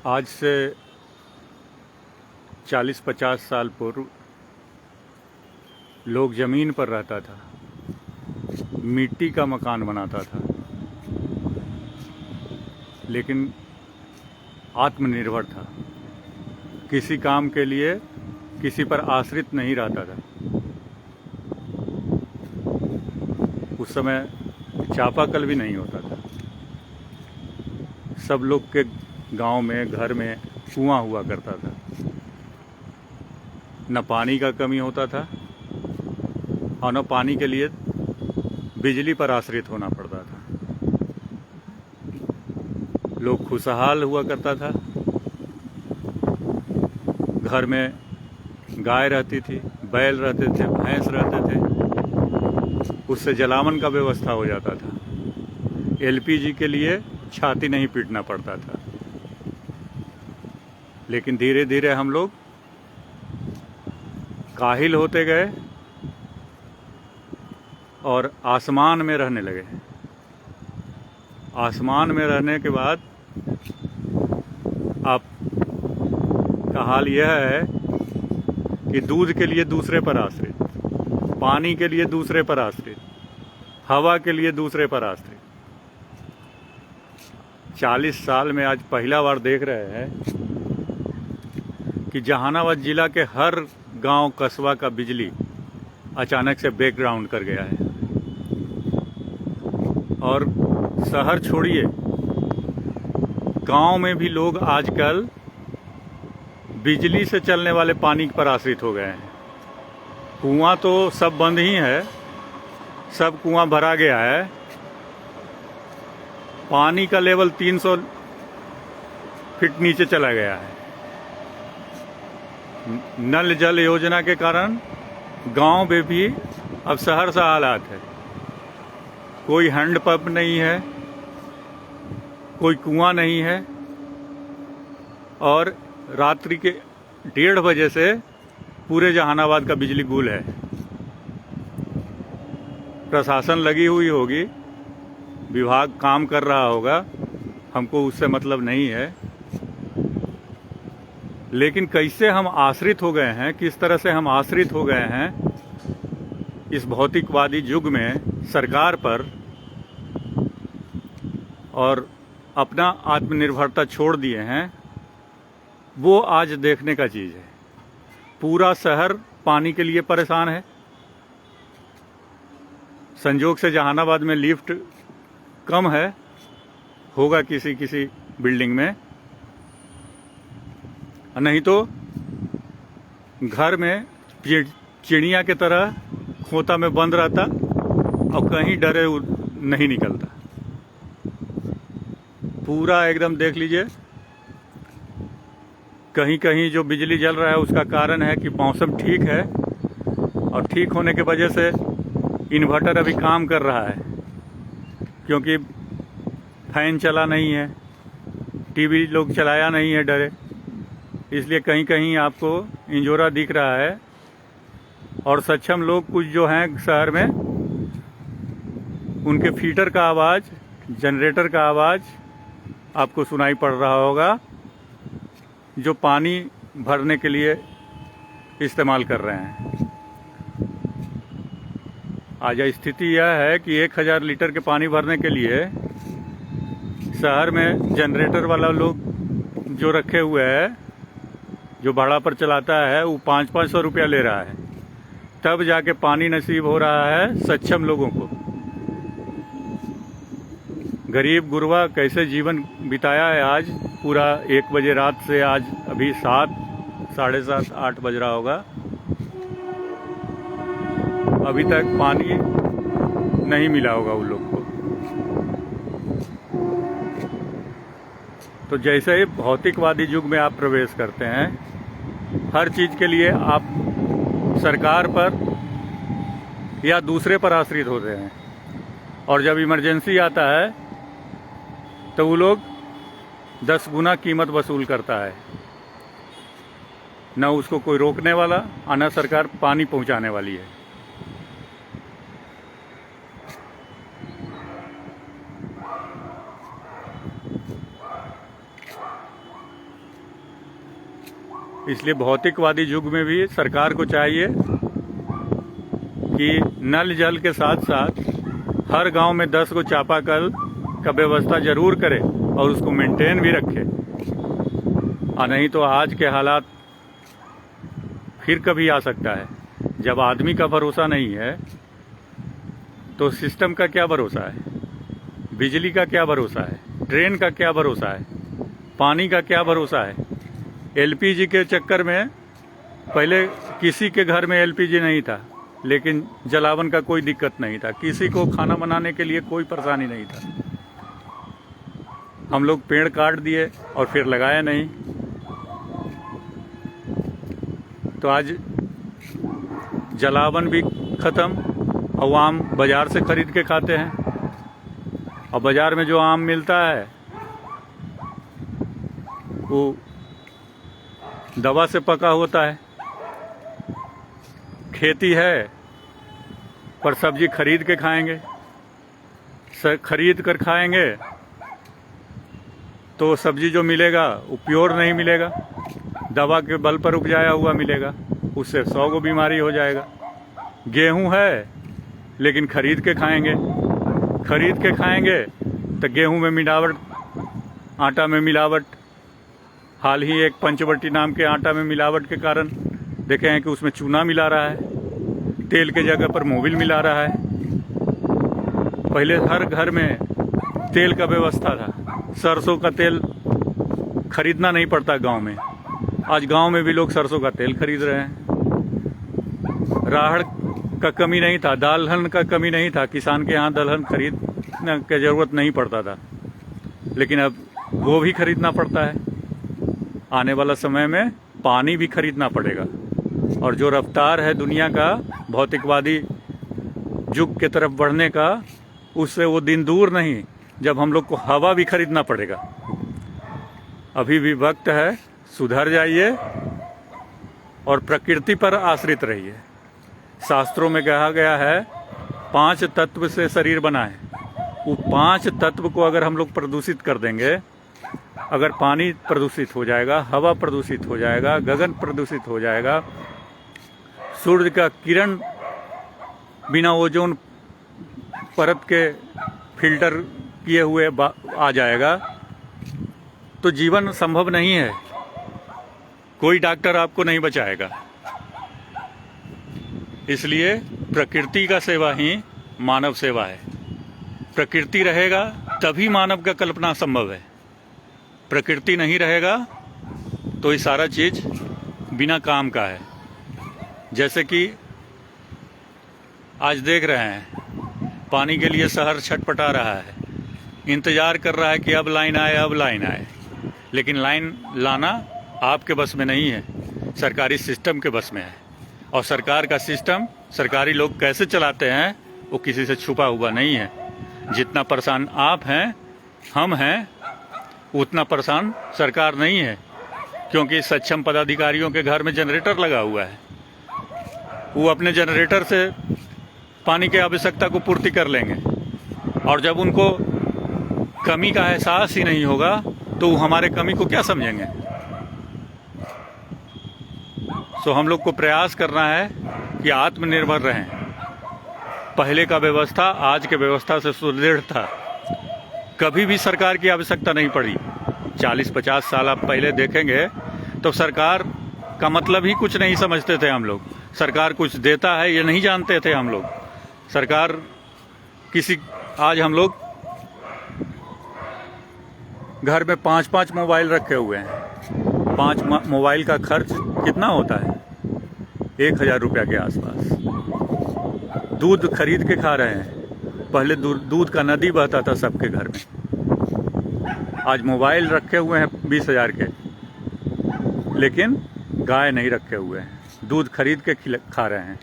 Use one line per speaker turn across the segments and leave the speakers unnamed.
आज से 40-50 साल पूर्व लोग ज़मीन पर रहता था, मिट्टी का मकान बनाता था, लेकिन आत्मनिर्भर था। किसी काम के लिए किसी पर आश्रित नहीं रहता था। उस समय चापाकल भी नहीं होता था। सब लोग के गांव में, घर में कुआं हुआ करता था। न पानी का कमी होता था और न पानी के लिए बिजली पर आश्रित होना पड़ता था। लोग खुशहाल हुआ करता था। घर में गाय रहती थी, बैल रहते थे, भैंस रहते थे। उससे जलावन का व्यवस्था हो जाता था। एलपीजी के लिए छाती नहीं पीटना पड़ता था। लेकिन धीरे धीरे हम लोग काहिल होते गए और आसमान में रहने लगे। आसमान में रहने के बाद आप का हाल यह है कि दूध के लिए दूसरे पर आश्रित, पानी के लिए दूसरे पर आश्रित, हवा के लिए दूसरे पर आश्रित। 40 साल में आज पहला बार देख रहे हैं कि जहानाबाद जिला के हर गांव कस्बा का बिजली अचानक से बैकग्राउंड कर गया है। और शहर छोड़िए, गांव में भी लोग आजकल बिजली से चलने वाले पानी पर आश्रित हो गए हैं। कुआं तो सब बंद ही है, सब कुआं भरा गया है। पानी का लेवल 300 फीट नीचे चला गया है। नल जल योजना के कारण गांव में भी अब शहर सा हालात है। कोई हैंडपंप नहीं है, कोई कुआं नहीं है, और रात्रि के 1:30 बजे से पूरे जहानाबाद का बिजली गुल है। प्रशासन लगी हुई होगी, विभाग काम कर रहा होगा, हमको उससे मतलब नहीं है। लेकिन कैसे हम आश्रित हो गए हैं, किस तरह से हम आश्रित हो गए हैं इस भौतिकवादी युग में सरकार पर, और अपना आत्मनिर्भरता छोड़ दिए हैं, वो आज देखने का चीज़ है। पूरा शहर पानी के लिए परेशान है। संजोग से जहानाबाद में लिफ्ट कम है, होगा किसी किसी बिल्डिंग में, नहीं तो घर में चिड़िया के तरह खोता में बंद रहता और कहीं डरे नहीं निकलता। पूरा एकदम देख लीजिए, कहीं कहीं जो बिजली जल रहा है उसका कारण है कि मौसम ठीक है, और ठीक होने की वजह से इन्वर्टर अभी काम कर रहा है, क्योंकि फैन चला नहीं है, टीवी लोग चलाया नहीं है डरे, इसलिए कहीं कहीं आपको इंजोरा दिख रहा है। और सक्षम लोग कुछ जो हैं शहर में, उनके फीटर का आवाज़, जनरेटर का आवाज़ आपको सुनाई पड़ रहा होगा, जो पानी भरने के लिए इस्तेमाल कर रहे हैं। आज स्थिति यह है कि 1000 लीटर के पानी भरने के लिए शहर में जनरेटर वाला लोग जो रखे हुए हैं, जो भाड़ा पर चलाता है, वो 500-500 रुपया ले रहा है, तब जाके पानी नसीब हो रहा है सक्षम लोगों को। गरीब गुरबा कैसे जीवन बिताया है आज पूरा 1 बजे रात से, आज अभी 7, साढ़े 7, 8 बज रहा होगा, अभी तक पानी नहीं मिला होगा उन लोग को। तो जैसे ही भौतिकवादी युग में आप प्रवेश करते हैं, हर चीज़ के लिए आप सरकार पर या दूसरे पर आश्रित होते हैं, और जब इमरजेंसी आता है तो वो लोग 10 गुना कीमत वसूल करता है। न उसको कोई रोकने वाला, और न सरकार पानी पहुंचाने वाली है। इसलिए भौतिकवादी युग में भी सरकार को चाहिए कि नल जल के साथ साथ हर गांव में 10 को चापाकल का व्यवस्था जरूर करे और उसको मेंटेन भी रखे। और नहीं तो आज के हालात फिर कभी आ सकता है। जब आदमी का भरोसा नहीं है तो सिस्टम का क्या भरोसा है, बिजली का क्या भरोसा है, ट्रेन का क्या भरोसा है, पानी का क्या भरोसा है। एलपीजी के चक्कर में पहले किसी के घर में एलपीजी नहीं था, लेकिन जलावन का कोई दिक्कत नहीं था, किसी को खाना बनाने के लिए कोई परेशानी नहीं था। हम लोग पेड़ काट दिए और फिर लगाया नहीं, तो आज जलावन भी खत्म और आम बाजार से खरीद के खाते हैं। और बाजार में जो आम मिलता है वो दवा से पका होता है। खेती है पर सब्जी खरीद के खाएंगे, खरीद कर खाएंगे तो सब्जी जो मिलेगा वो प्योर नहीं मिलेगा, दवा के बल पर उपजाया हुआ मिलेगा, उससे 100 को बीमारी हो जाएगा। गेहूं है लेकिन खरीद के खाएंगे तो गेहूं में मिलावट, आटा में मिलावट। हाल ही एक पंचवटी नाम के आटा में मिलावट के कारण देखे हैं कि उसमें चूना मिला रहा है, तेल के जगह पर मोबिल मिला रहा है। पहले हर घर में तेल का व्यवस्था था, सरसों का तेल खरीदना नहीं पड़ता गांव में। आज गांव में भी लोग सरसों का तेल खरीद रहे हैं। राहड़ का कमी नहीं था, दलहन का कमी नहीं था, किसान के यहाँ दलहन खरीदने की जरूरत नहीं पड़ता था, लेकिन अब वो भी खरीदना पड़ता है। आने वाला समय में पानी भी खरीदना पड़ेगा। और जो रफ्तार है दुनिया का भौतिकवादी युग के तरफ बढ़ने का, उससे वो दिन दूर नहीं जब हम लोग को हवा भी खरीदना पड़ेगा। अभी भी वक्त है, सुधर जाइए और प्रकृति पर आश्रित रहिए। शास्त्रों में कहा गया है 5 तत्व से शरीर बना है। वो 5 तत्व को अगर हम लोग प्रदूषित कर देंगे, अगर पानी प्रदूषित हो जाएगा, हवा प्रदूषित हो जाएगा, गगन प्रदूषित हो जाएगा, सूर्य का किरण बिना ओजोन परत के फिल्टर किए हुए आ जाएगा, तो जीवन संभव नहीं है। कोई डॉक्टर आपको नहीं बचाएगा। इसलिए प्रकृति का सेवा ही मानव सेवा है। प्रकृति रहेगा तभी मानव का कल्पना संभव है। प्रकृति नहीं रहेगा तो ये सारा चीज बिना काम का है। जैसे कि आज देख रहे हैं पानी के लिए शहर छटपटा रहा है, इंतजार कर रहा है कि अब लाइन आए, अब लाइन आए, लेकिन लाइन लाना आपके बस में नहीं है, सरकारी सिस्टम के बस में है। और सरकार का सिस्टम सरकारी लोग कैसे चलाते हैं वो किसी से छुपा हुआ नहीं है। जितना परेशान आप हैं, हम हैं, उतना परेशान सरकार नहीं है, क्योंकि सक्षम पदाधिकारियों के घर में जनरेटर लगा हुआ है। वो अपने जनरेटर से पानी की आवश्यकता को पूर्ति कर लेंगे, और जब उनको कमी का एहसास ही नहीं होगा तो वो हमारे कमी को क्या समझेंगे। तो हम लोग को प्रयास करना है कि आत्मनिर्भर रहें। पहले का व्यवस्था आज के व्यवस्था से सुदृढ़ था, कभी भी सरकार की आवश्यकता नहीं पड़ी। 40-50 साल आप पहले देखेंगे तो सरकार का मतलब ही कुछ नहीं समझते थे हम लोग। सरकार कुछ देता है ये नहीं जानते थे हम लोग। सरकार किसी, आज हम लोग घर में 5-5 मोबाइल रखे हुए हैं। 5 मोबाइल का खर्च कितना होता है? 1000 रुपया के आसपास। दूध खरीद के खा रहे हैं। पहले दूध का नदी बहता था सबके घर में। आज मोबाइल रखे हुए हैं 20,000 के, लेकिन गाय नहीं रखे हुए हैं, दूध खरीद के खा रहे हैं।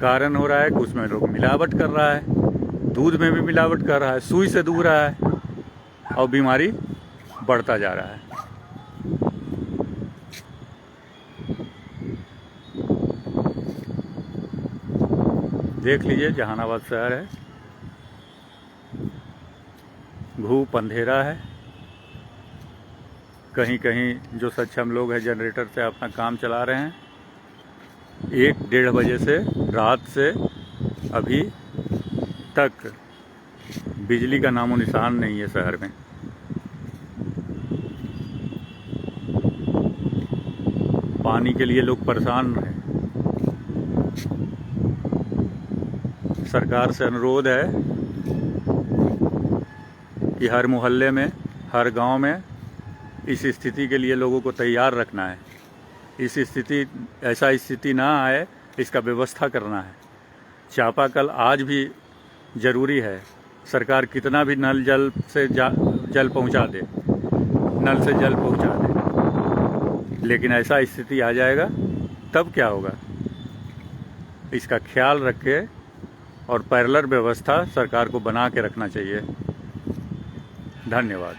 कारण हो रहा है कि उसमें लोग मिलावट कर रहा है, दूध में भी मिलावट कर रहा है, सुई से दूध रहा है और बीमारी बढ़ता जा रहा है। देख लीजिए जहानाबाद शहर है, धूप अंधेरा है, कहीं कहीं जो सक्षम लोग हैं जनरेटर से अपना काम चला रहे हैं। 1-1:30 बजे से रात से अभी तक बिजली का नामो निशान नहीं है शहर में। पानी के लिए लोग परेशान हैं। सरकार से अनुरोध है कि हर मोहल्ले में, हर गांव में इस स्थिति के लिए लोगों को तैयार रखना है। ऐसा स्थिति ना आए, इसका व्यवस्था करना है। चापाकल आज भी ज़रूरी है। सरकार कितना भी नल जल पहुंचा दे, नल से जल पहुंचा दे, लेकिन ऐसा स्थिति आ जाएगा तब क्या होगा? इसका ख्याल रखे और पैरेलल व्यवस्था सरकार को बना के रखना चाहिए। धन्यवाद।